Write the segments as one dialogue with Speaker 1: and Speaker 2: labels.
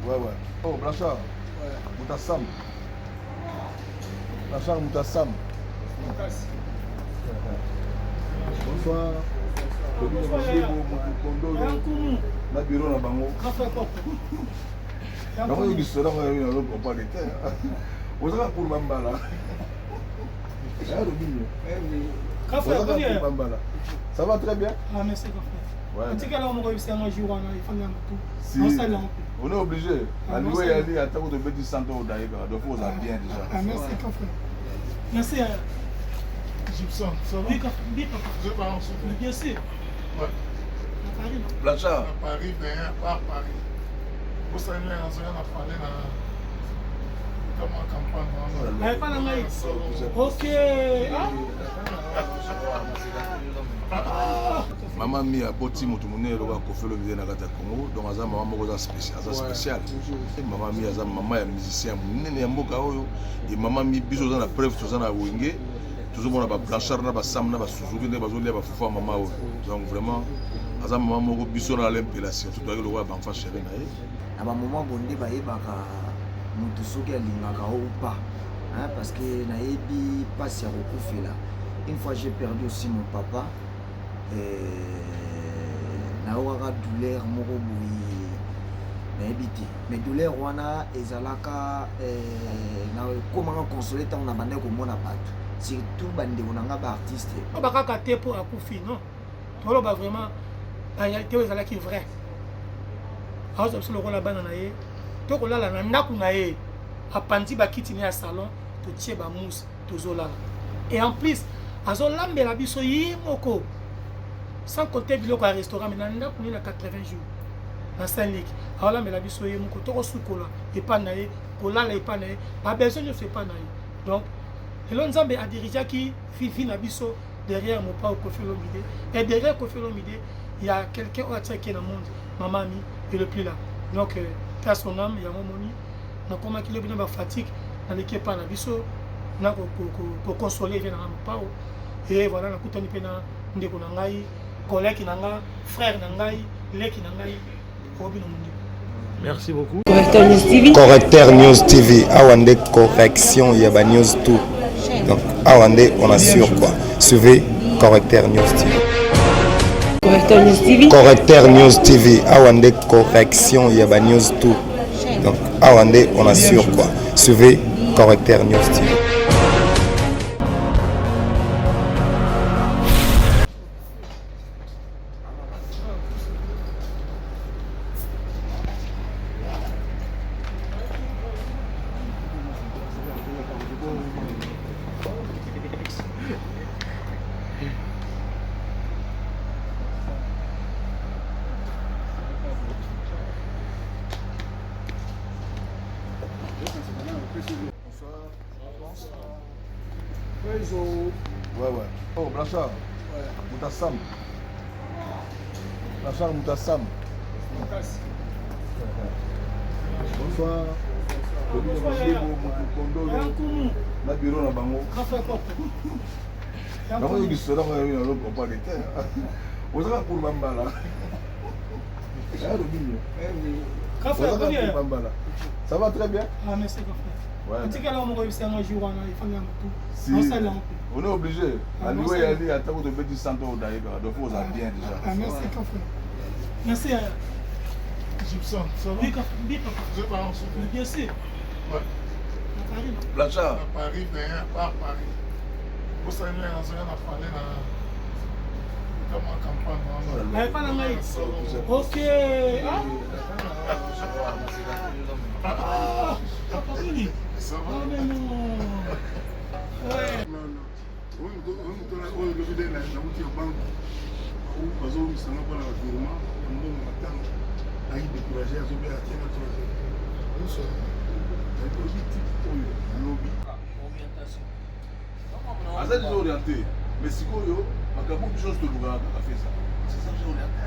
Speaker 1: Ouais. Oh, Blanchard. Moutassam. Blanchard Moutassam. Bonsoir. Na bureau na bango. Bango yo gisora ngo yo na pas de terre. Ozaka pour Bambala. Ya Robinho. Ça va très bien.
Speaker 2: Ah merci
Speaker 1: Ouais. Si. On est obligé. À nous y aller à temps de petit centre au Daïga. Donc on a bien déjà.
Speaker 2: Ah merci frère. Merci à Gibson. Ça va? Oui, je parle en souffle. Bien sûr. Ouais. À Paris.
Speaker 1: Blanchard.
Speaker 2: À Paris, derrière, pas à Paris. Vous savez, on a parlé dans ma campagne. Pas la maille. Ok.
Speaker 1: Maman mi a boti moto monene loka kofelo vidéo na kata Congo donc aza maman moko za spécial maman mi aza maman ya musicien monene ya mboka oyo et maman mi biso za na preuve toza na wenge toujours mona ba Blanchard na ba Sam na ba Suzuki ne bazolia ba fufa maman oyo donc vraiment aza maman moko biso na l'impélation tout doit loka ba enfant chéri na ye
Speaker 3: aba maman bonde ba yebaka mutu soki alingaka ou pas hein parce que nayebi passe ya kokufela une fois j'ai perdu aussi mon papa naokaka douleur moko boye nayebi te mais douleur wana ezalaka nakomaka console ntango na bandaki komona bato surtout bandeko na nga baartiste
Speaker 2: bakaka te mpo akufi non toloba vraiment réalité oyo ezalaki vrai aoza biso lokola bana na ye tokolala na ndako na ye apandi bakiti ne ya salon totie bamousse tozolala et en plus azolambela biso ye moko sans compter biloko ya restaurant mais na ndako na 80 jours na Saint-Luc azolambela biso ye moko tokosukola epa na ye kolala epa na ye babesoin nyonso epa na ye donc lelo nzambe adirigeaki fifi na biso derrière mopa Koffi Olomide et derrière Koffi Olomide il y a quelqu'un qui a attaqué dans le monde maman mi et le plus là donc à son âme il y a un moment na comment qu'il est bien fatigue dans l'équipe pas na biso na ko consoler vient na mopa et voilà na kutani pena ndeko na ngai collègue na nga frère na ngai leki na ngai obino mundi.
Speaker 4: Merci beaucoup.
Speaker 5: Correcteur News TV.
Speaker 6: Correcteur News TV. Awande correction Yaba News tout. Donc Awande on assure quoi. Suivez Correcteur News TV.
Speaker 5: Correcteur News TV.
Speaker 6: Correcteur News TV. Awande correction Yaba News tout. Donc Awande on assure quoi. Suivez Correcteur News TV.
Speaker 1: Ouais. Oh, Blanchard. Moutassam. Blanchard Moutassam. Bonsoir. Na bureau na bango. Bango yo gisora ngo yo na pas de terre. Ozaka pour Bambala. Ya Robinho. Ozaka pour Bambala. Ça va très bien.
Speaker 2: Ah merci frère.
Speaker 1: Ouais. Si. On est obligé. À nous y aller à temps de petit centre au Daïga. Donc on a bien déjà.
Speaker 2: Ah merci frère. Merci à Gibson. Ça va? Oui, je parle en souffle. Bien sûr. Ouais. À Paris.
Speaker 1: Blanchard.
Speaker 2: À Paris, derrière, pas à Paris. Vous savez, on a parlé dans ma campagne. Pas la maille. Ok. Ça va? Ouais. Non.
Speaker 1: Aza déjà orienté, mais si vous avez beaucoup de choses de faire ça. C'est ça que j'ai orienté.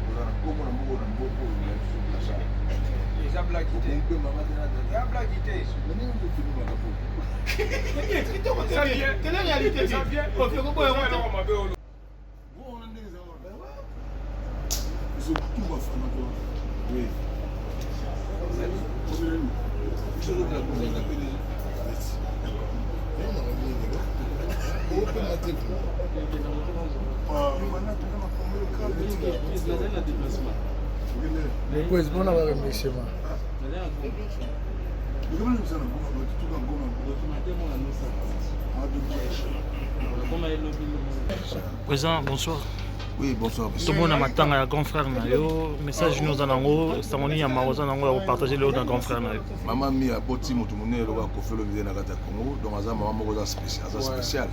Speaker 1: Vous avez un peu de
Speaker 2: Quelle réalité?
Speaker 4: Depois, vamos lá para me chamar.
Speaker 7: Président, bonsoir.
Speaker 1: Oui, bonsoir.
Speaker 7: Tout le monde a matanga ya grand frère na yo, message nous en ango, sangoni ya maroza nango ya partager le na grand frère na yo.
Speaker 1: Maman mi a boti moto monene loka kofelo vidéo na kata Congo, donc aza maman moko za spécial.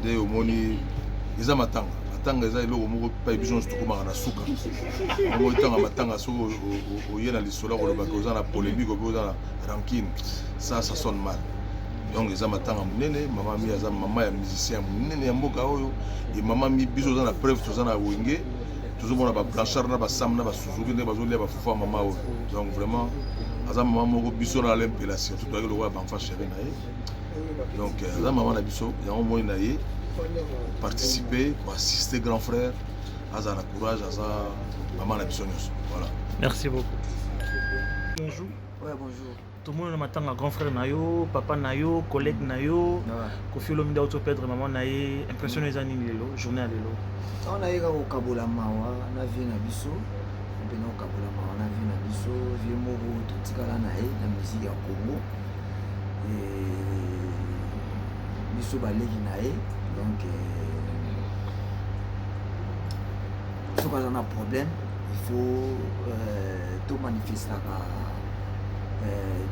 Speaker 1: Nde omoni eza matanga. Matanga eza eloko moko pa biso tout komaka na suka. Ngo itanga matanga soko oye na lisolo ko lobaka oza na polémique oza na rancune. Ça sonne mal. Donc eza matanga munene, maman mi aza maman ya musicien munene ya mboka oyo. Et maman mi biso za na preuve toza na wenge. Tozomona ba Blanchard na ba Sam na ba Suzuki nde bazolia ba fufa maman oyo. Donc vraiment aza maman moko biso na l'impélation tout doit le roi banfa chéri na ye. Donc aza maman na biso ya mo na ye participer pour assister grand frère aza na courage aza maman na biso nyonso. Voilà.
Speaker 7: Merci beaucoup. Bonjour.
Speaker 3: Ouais, bonjour.
Speaker 7: Tout le monde a matanga grand frère na yo, papa na yo, collègue na yo. Kofi Olomide auto perdre maman na ye, impressionné za nini lelo, journée à lelo.
Speaker 3: On a eu au Kabola Mawa, na vie na biso. On peut au Kabola Mawa, na vie na biso, vie moro tout kala na ye, na musique ya Congo. Et biso baleki na ye, donc si on a un problème, il faut tout manifester.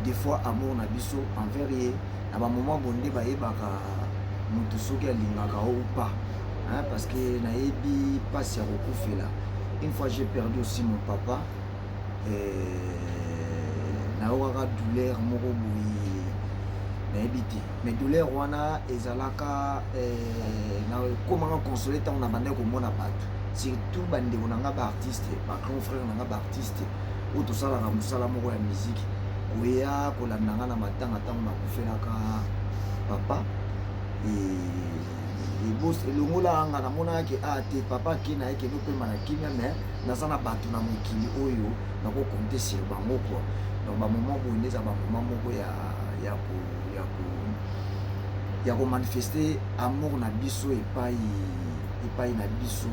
Speaker 3: Des fois amour na biso envers ye na ba moment bonde ba yebaka mutu soki alingaka ou pas, hein, parce que na yebi passe ya kokufela. Une fois j'ai perdu aussi mon papa, na okaka douleur moko boye na yebi te, mais douleur wana ezalaka na komanga consoler ntango na bande komona bato, surtout bandeko na nga ba artiste, ba grand frère na nga ba artiste oyo tosalaka mosala moko ya musique oya kolanda nga na matanga ntango nakufelaka papa elongola nga namonaki te papa ake na ye kende opema na kimia, mais naza na bato na mokili oyo nakokonte sur bango kua. Donc bamoment boye nde eza bamoment moko ya komanifeste amour na biso epai na biso,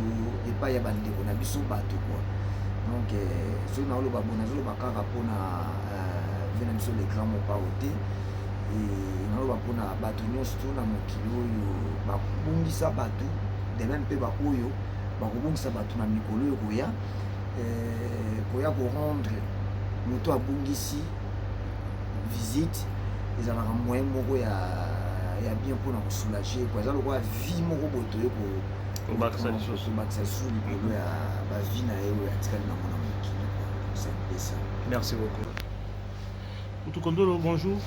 Speaker 3: epai ya bandeko na biso bato kua. Donc soki naoloba boye nazoloba kaka mpona na biso le grand mopa ote naloba mpona bato nyonso to na mokili oyo bakobongisa bato de même mpe baoyo bakobongisa bato na mikolo oyo koya korendre moto abongisi visite ezalaka moyen moko ya bien mpona kosoulage ko eza lokola vie moko boye toye kobakisa lisu likolo ya bavie na ye oyo atikali nango na mokili ça.
Speaker 7: Merci beaucoup. Kondolo, bonjour.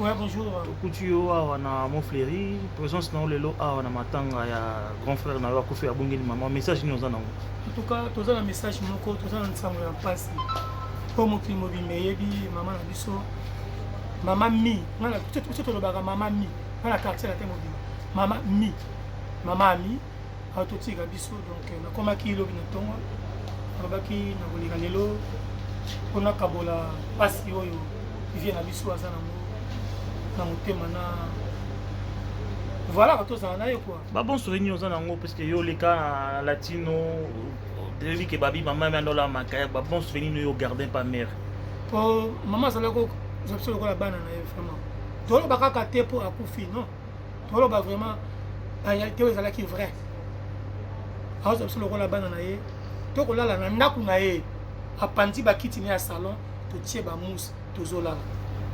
Speaker 2: Ouais, bonjour.
Speaker 7: Kutio awa na Montfléry, présence na lelo awa na matanga ya grand frère na yo Kofi abongeli maman, message ni ozana ngo.
Speaker 2: En tout cas, toza na message moko, toza na nsango ya pasi. Po mokili mobimbe yebi maman na biso. Maman mi, ngana tout to lobaka maman mi. Na quartier la temo bima. Maman mi. Maman mi autotika biso donc na komaki lobi na tongo. Nabaki na kolika lelo. Ona kabola pasi oyo. Vient à biso aza na motema na voilà quand on a quoi
Speaker 7: ba bon souvenir aux anango parce que yo les cas latino depuis que babi maman m'a la makaya ba bon souvenir yo gardien pas mère
Speaker 2: pour maman ça la ko je sais ko la bana na vraiment tolo bakaka te pour akufi non tolo ba vraiment la réalité est là qui vrai alors je sais ko la bana na ye to ko la na ndaku na ye apandi ba kiti ni à salon to tie ba mousse tozola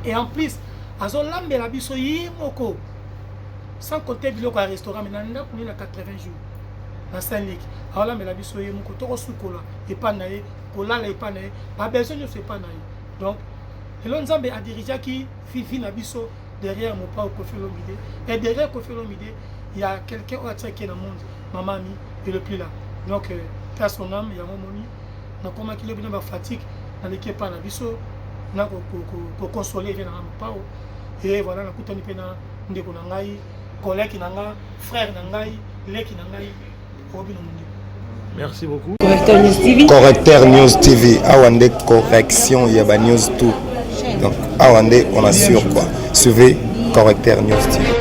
Speaker 2: et en plus azolambela biso yimoko sans compter biloko ya restaurant mais nanda kuni na 80 jours na Saint-Luc azolambela biso yimoko toko sukola epa na ye kolala epa na ye ba besoin nyonso epa na ye. Donc elon Nzambe a dirigé qui fifi na biso derrière mon père Kofi Olomide, et derrière Kofi Olomide il y a quelqu'un qui est dans le monde, maman ami il est plus là, donc à son âme il y a mon moni na comment qu'il est bien ba fatigue naleki epai na biso na kokonsole vie na nga mopao e voilà nakutani mpe na ndeko na ngai koleki na nga frère na ngai leki na ngai obino mondeko.
Speaker 7: Merci beaucoup.
Speaker 5: Correcteur News TV.
Speaker 6: Correcteur News TV, Awande correction, il y a News tout. Donc, Awande, on assure quoi. Suivez Correcteur News TV.